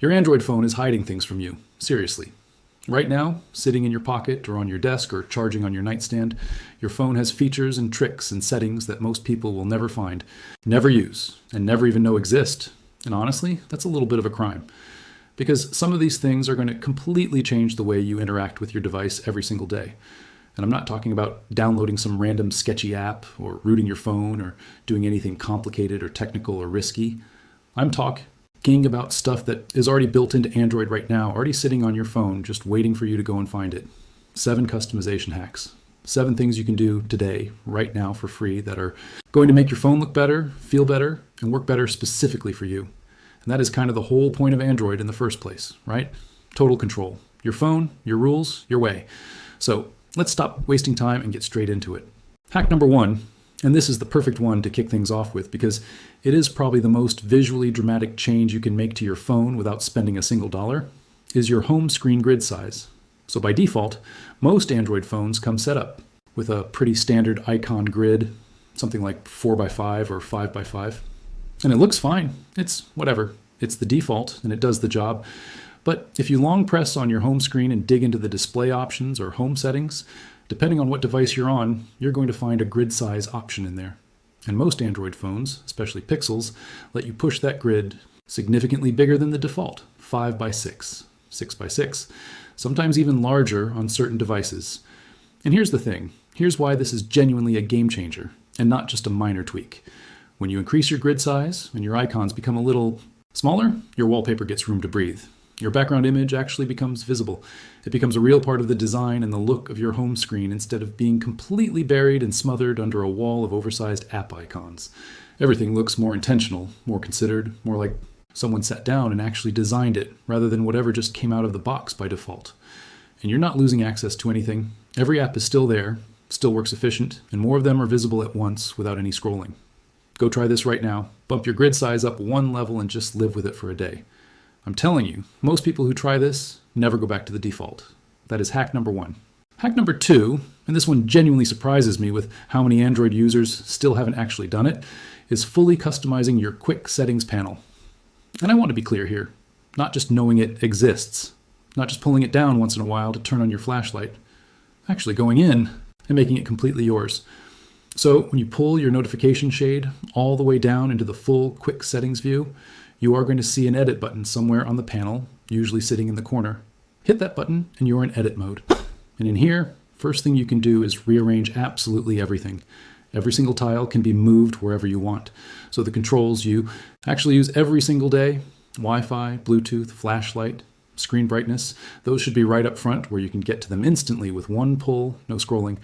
Your Android phone is hiding things from you, seriously. Right now, sitting in your pocket or on your desk or charging on your nightstand, your phone has features and tricks and settings that most people will never find, never use, and never even know exist. And honestly, that's a little bit of a crime. Because some of these things are going to completely change the way you interact with your device every single day. And I'm not talking about downloading some random sketchy app or rooting your phone or doing anything complicated or technical or risky. I'm talking about stuff that is already built into Android right now, already sitting on your phone, just waiting for you to go and find it. 7 customization hacks. 7 things you can do today, right now for free, that are going to make your phone look better, feel better, and work better specifically for you. And that is kind of the whole point of Android in the first place, right? Total control. Your phone, your rules, your way. So let's stop wasting time and get straight into it. Hack number 1, and this is the perfect one to kick things off with because it is probably the most visually dramatic change you can make to your phone without spending a single dollar, is your home screen grid size. So by default, most Android phones come set up with a pretty standard icon grid, something like 4x5 or 5x5. And it looks fine. It's whatever. It's the default and it does the job. But if you long press on your home screen and dig into the display options or home settings, depending on what device you're on, you're going to find a grid size option in there. And most Android phones, especially Pixels, let you push that grid significantly bigger than the default, 5x6, 6x6, sometimes even larger on certain devices. And here's the thing. Here's why this is genuinely a game changer and not just a minor tweak. When you increase your grid size and your icons become a little smaller, your wallpaper gets room to breathe. Your background image actually becomes visible. It becomes a real part of the design and the look of your home screen instead of being completely buried and smothered under a wall of oversized app icons. Everything looks more intentional, more considered, more like someone sat down and actually designed it rather than whatever just came out of the box by default. And you're not losing access to anything. Every app is still there, still works efficient, and more of them are visible at once without any scrolling. Go try this right now. Bump your grid size up 1 level and just live with it for a day. I'm telling you, most people who try this never go back to the default. That is hack number 1. Hack number 2, and this one genuinely surprises me with how many Android users still haven't actually done it, is fully customizing your quick settings panel. And I want to be clear here, not just knowing it exists, not just pulling it down once in a while to turn on your flashlight, actually going in and making it completely yours. So when you pull your notification shade all the way down into the full quick settings view, you are going to see an edit button somewhere on the panel, usually sitting in the corner. Hit that button and you're in edit mode. And in here, first thing you can do is rearrange absolutely everything. Every single tile can be moved wherever you want. So the controls you actually use every single day, Wi-Fi, Bluetooth, flashlight, screen brightness, those should be right up front where you can get to them instantly with one pull, no scrolling.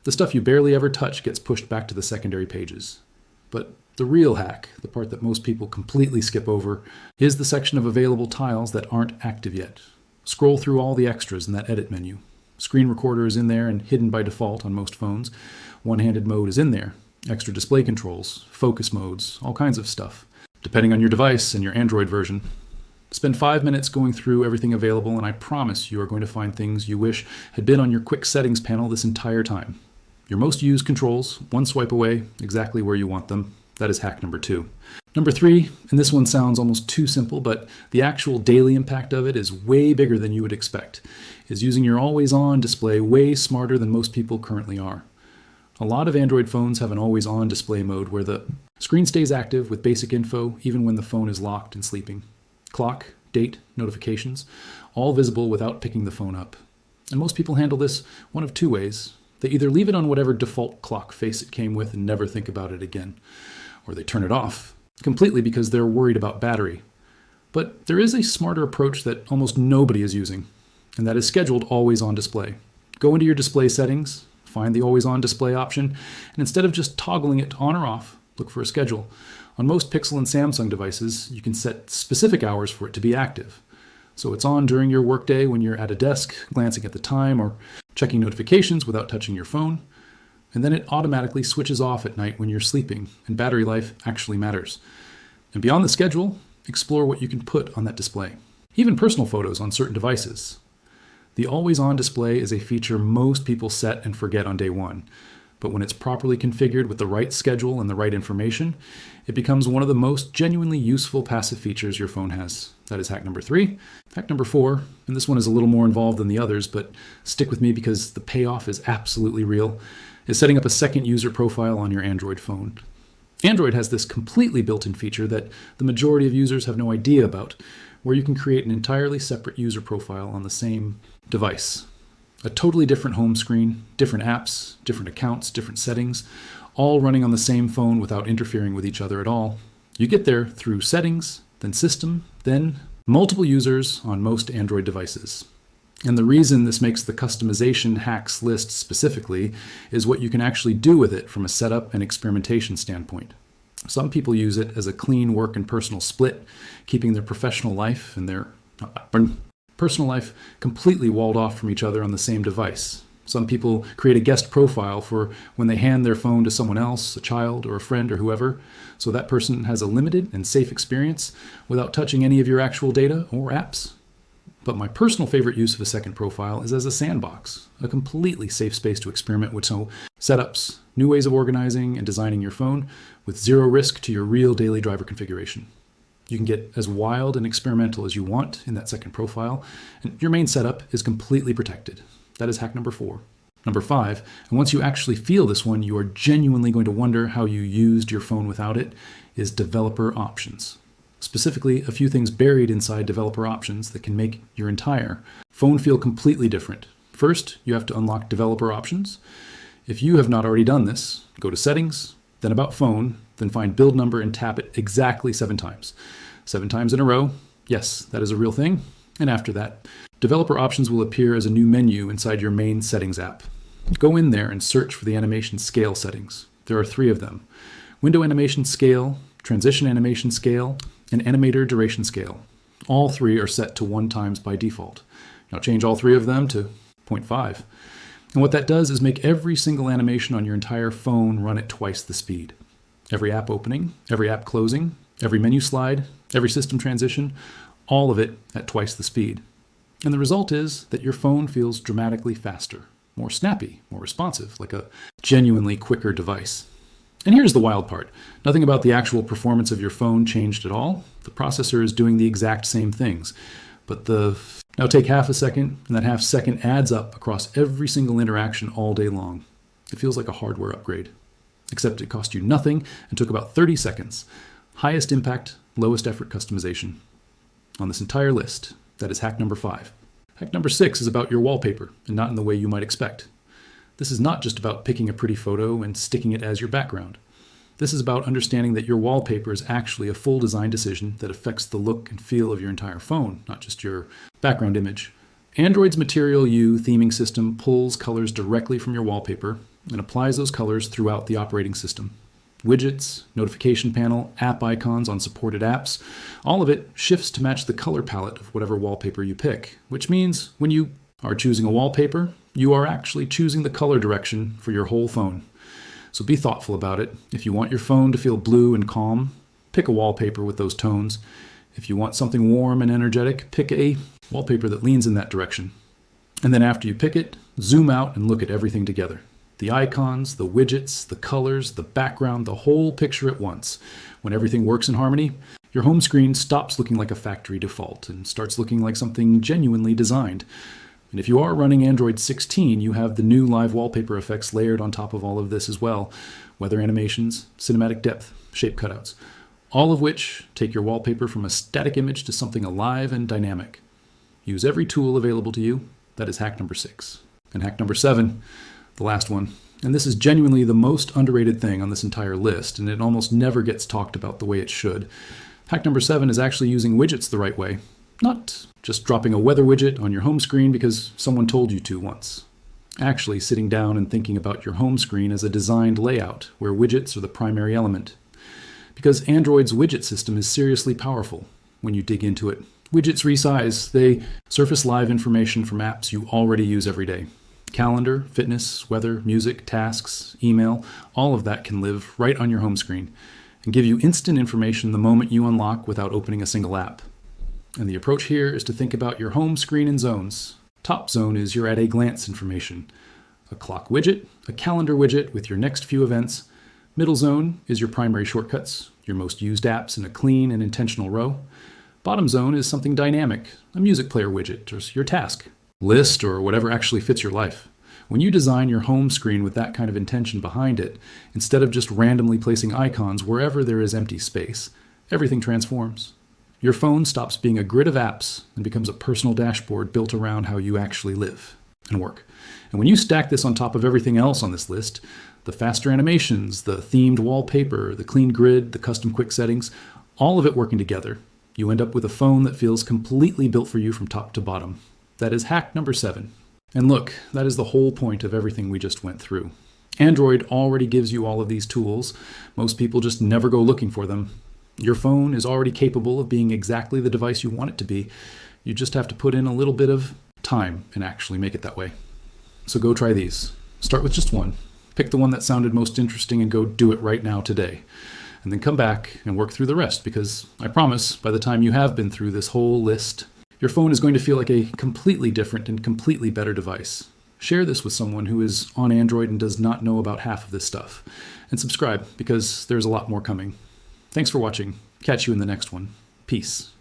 The stuff you barely ever touch gets pushed back to the secondary pages. But the real hack, the part that most people completely skip over, is the section of available tiles that aren't active yet. Scroll through all the extras in that edit menu. Screen recorder is in there and hidden by default on most phones. One-handed mode is in there. Extra display controls, focus modes, all kinds of stuff, depending on your device and your Android version. Spend 5 minutes going through everything available, and I promise you are going to find things you wish had been on your quick settings panel this entire time. Your most used controls, one swipe away, exactly where you want them. That is hack number 2. Number 3, and this one sounds almost too simple, but the actual daily impact of it is way bigger than you would expect, is using your always-on display way smarter than most people currently are. A lot of Android phones have an always-on display mode where the screen stays active with basic info even when the phone is locked and sleeping. Clock, date, notifications, all visible without picking the phone up. And most people handle this one of 2 ways. They either leave it on whatever default clock face it came with and never think about it again, or they turn it off completely because they're worried about battery. But there is a smarter approach that almost nobody is using, and that is scheduled always on display. Go into your display settings, find the always on display option, and instead of just toggling it on or off, look for a schedule. On most Pixel and Samsung devices, you can set specific hours for it to be active. So it's on during your workday when you're at a desk, glancing at the time or checking notifications without touching your phone. And then it automatically switches off at night when you're sleeping, and battery life actually matters. And beyond the schedule, explore what you can put on that display. Even personal photos on certain devices. The always-on display is a feature most people set and forget on day 1. But when it's properly configured with the right schedule and the right information, it becomes one of the most genuinely useful passive features your phone has. That is hack number 3. Hack number 4, and this one is a little more involved than the others, but stick with me because the payoff is absolutely real, is setting up a second user profile on your Android phone. Android has this completely built-in feature that the majority of users have no idea about, where you can create an entirely separate user profile on the same device. A totally different home screen, different apps, different accounts, different settings, all running on the same phone without interfering with each other at all. You get there through settings, then system, then multiple users on most Android devices. And the reason this makes the customization hacks list specifically is what you can actually do with it from a setup and experimentation standpoint. Some people use it as a clean work and personal split, keeping their professional life and their personal life completely walled off from each other on the same device. Some people create a guest profile for when they hand their phone to someone else, a child or a friend or whoever, so that person has a limited and safe experience without touching any of your actual data or apps. But my personal favorite use of a second profile is as a sandbox, a completely safe space to experiment with setups, new ways of organizing and designing your phone with zero risk to your real daily driver configuration. You can get as wild and experimental as you want in that second profile, and your main setup is completely protected. That is hack number 4. Number 5, and once you actually feel this one, you are genuinely going to wonder how you used your phone without it, is developer options. Specifically, a few things buried inside developer options that can make your entire phone feel completely different. First, you have to unlock developer options. If you have not already done this, go to settings, then about phone, then find build number and tap it exactly 7 times. 7 times in a row. Yes, that is a real thing. And after that, developer options will appear as a new menu inside your main settings app. Go in there and search for the animation scale settings. There are 3 of them: window animation scale, transition animation scale, and animator duration scale. All 3 are set to 1 times by default. Now change all 3 of them to 0.5. And what that does is make every single animation on your entire phone run at twice the speed. Every app opening, every app closing, every menu slide, every system transition, all of it at twice the speed. And the result is that your phone feels dramatically faster, more snappy, more responsive, like a genuinely quicker device. And here's the wild part. Nothing about the actual performance of your phone changed at all. The processor is doing the exact same things. But now take half a second, and that half second adds up across every single interaction all day long. It feels like a hardware upgrade. Except it cost you nothing and took about 30 seconds. Highest impact, lowest effort customization. On this entire list, that is hack number 5. Hack number 6 is about your wallpaper, and not in the way you might expect. This is not just about picking a pretty photo and sticking it as your background. This is about understanding that your wallpaper is actually a full design decision that affects the look and feel of your entire phone, not just your background image. Android's Material You theming system pulls colors directly from your wallpaper and applies those colors throughout the operating system. Widgets, notification panel, app icons on supported apps, all of it shifts to match the color palette of whatever wallpaper you pick, which means when you are choosing a wallpaper, you are actually choosing the color direction for your whole phone. So be thoughtful about it. If you want your phone to feel blue and calm, pick a wallpaper with those tones. If you want something warm and energetic, pick a wallpaper that leans in that direction. And then after you pick it, zoom out and look at everything together. The icons, the widgets, the colors, the background, the whole picture at once. When everything works in harmony, your home screen stops looking like a factory default and starts looking like something genuinely designed. And if you are running Android 16, you have the new live wallpaper effects layered on top of all of this as well. Weather animations, cinematic depth, shape cutouts, all of which take your wallpaper from a static image to something alive and dynamic. Use every tool available to you. That is hack number 6. And hack number 7, the last one. And this is genuinely the most underrated thing on this entire list, and it almost never gets talked about the way it should. Hack number 7 is actually using widgets the right way. Not just dropping a weather widget on your home screen because someone told you to once. Actually sitting down and thinking about your home screen as a designed layout where widgets are the primary element. Because Android's widget system is seriously powerful when you dig into it. Widgets resize. They surface live information from apps you already use every day. Calendar, fitness, weather, music, tasks, email, all of that can live right on your home screen and give you instant information the moment you unlock without opening a single app. And the approach here is to think about your home screen in zones. Top zone is your at-a-glance information. a clock widget, a calendar widget with your next few events. Middle zone is your primary shortcuts, your most used apps in a clean and intentional row. Bottom zone is something dynamic, a music player widget, or your task, list, or whatever actually fits your life. When you design your home screen with that kind of intention behind it, instead of just randomly placing icons wherever there is empty space, everything transforms. Your phone stops being a grid of apps and becomes a personal dashboard built around how you actually live and work. And when you stack this on top of everything else on this list, the faster animations, the themed wallpaper, the clean grid, the custom quick settings, all of it working together, you end up with a phone that feels completely built for you from top to bottom. That is hack number 7. And look, that is the whole point of everything we just went through. Android already gives you all of these tools. Most people just never go looking for them. Your phone is already capable of being exactly the device you want it to be. You just have to put in a little bit of time and actually make it that way. So go try these. Start with just one. Pick the one that sounded most interesting and go do it right now today. And then come back and work through the rest, because I promise by the time you have been through this whole list, your phone is going to feel like a completely different and completely better device. Share this with someone who is on Android and does not know about half of this stuff. And subscribe, because there's a lot more coming. Thanks for watching. Catch you in the next one. Peace.